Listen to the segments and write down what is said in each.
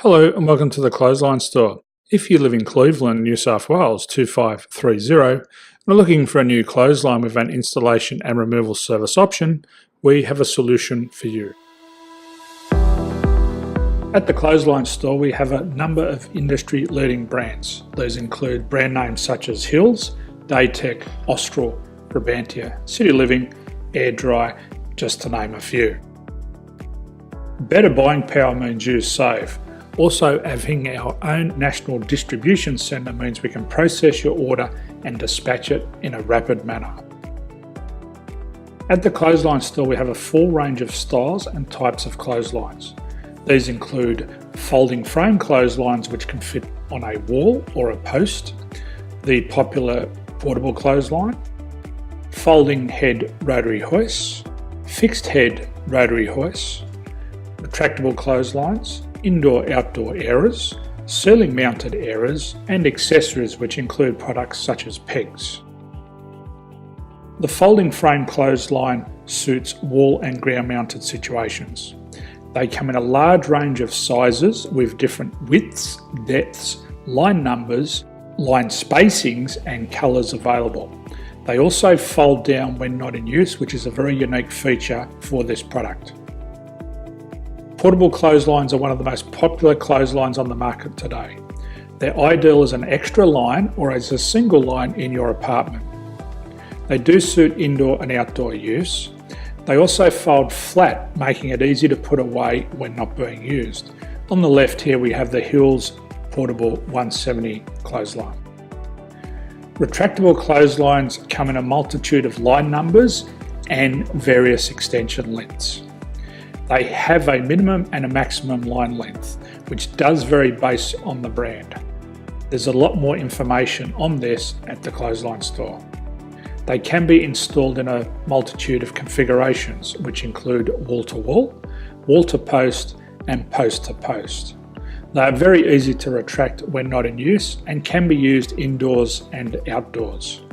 Hello and welcome to the Clothesline Store. If you live in Cleveland, New South Wales 2530 and are looking for a new clothesline with an installation and removal service option, we have a solution for you. At the Clothesline Store we have a number of industry leading brands. These include brand names such as Hills, Daytech, Austral, Brabantia, City Living, Air Dry, just to name a few. Better buying power means you save. Also, having our own national distribution centre means we can process your order and dispatch it in a rapid manner. At the Clothesline Store we have a full range of styles and types of clotheslines. These include folding frame clotheslines which can fit on a wall or a post, the popular portable clothesline, folding head rotary hoists, fixed head rotary hoists, retractable clotheslines, indoor-outdoor airers, ceiling mounted airers and accessories which include products such as pegs. The folding frame clothesline suits wall and ground mounted situations. They come in a large range of sizes with different widths, depths, line numbers, line spacings and colours available. They also fold down when not in use, which is a very unique feature for this product. Portable clotheslines are one of the most popular clotheslines on the market today. They're ideal as an extra line or as a single line in your apartment. They do suit indoor and outdoor use. They also fold flat, making it easy to put away when not being used. On the left here we have the Hills Portable 170 clothesline. Retractable clotheslines come in a multitude of line numbers and various extension lengths. They have a minimum and a maximum line length, which does vary based on the brand. There's a lot more information on this at the Clothesline Store. They can be installed in a multitude of configurations, which include wall-to-wall, wall-to-post and post-to-post. They are very easy to retract when not in use and can be used indoors and outdoors.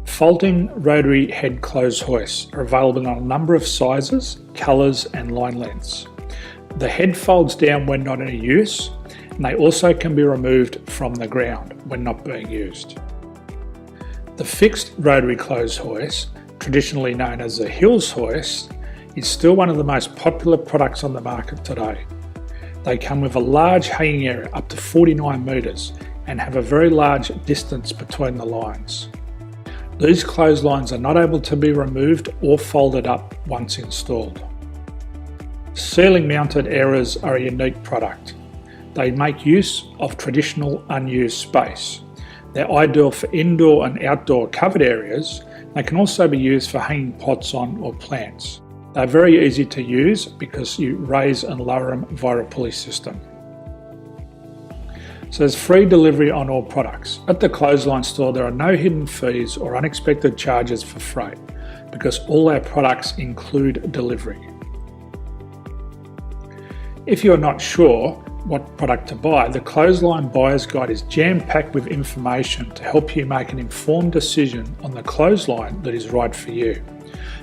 Folding rotary head clothes hoists are available in a number of sizes, colours and line lengths. The head folds down when not in use, and they also can be removed from the ground when not being used. The fixed rotary clothes hoist, traditionally known as the Hills hoist, is still one of the most popular products on the market today. They come with a large hanging area up to 49 metres and have a very large distance between the lines. These clotheslines are not able to be removed or folded up once installed. Ceiling mounted airers are a unique product. They make use of traditional unused space. They're ideal for indoor and outdoor covered areas. They can also be used for hanging pots on or plants. They're very easy to use because you raise and lower them via a pulley system. So there's free delivery on all products. At the Clothesline Store there are no hidden fees or unexpected charges for freight because all our products include delivery. If you're not sure what product to buy, the Clothesline Buyer's Guide is jam-packed with information to help you make an informed decision on the clothesline that is right for you.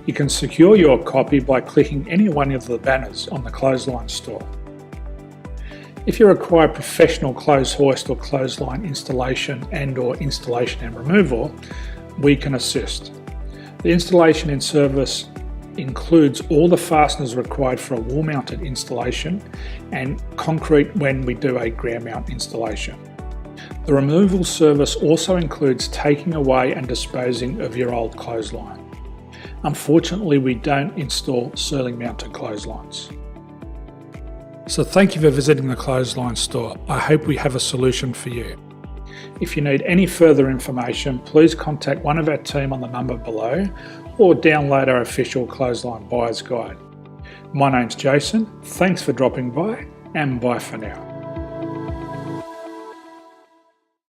You can secure your copy by clicking any one of the banners on the Clothesline Store. If you require professional clothes hoist or clothesline installation and/or installation and removal, we can assist. The installation and service includes all the fasteners required for a wall-mounted installation and concrete when we do a ground mount installation. The removal service also includes taking away and disposing of your old clothesline. Unfortunately, we don't install ceiling mounted clotheslines. So thank you for visiting the Clothesline Store. I hope we have a solution for you. If you need any further information, please contact one of our team on the number below or download our official Clothesline Buyer's Guide. My name's Jason, thanks for dropping by and bye for now.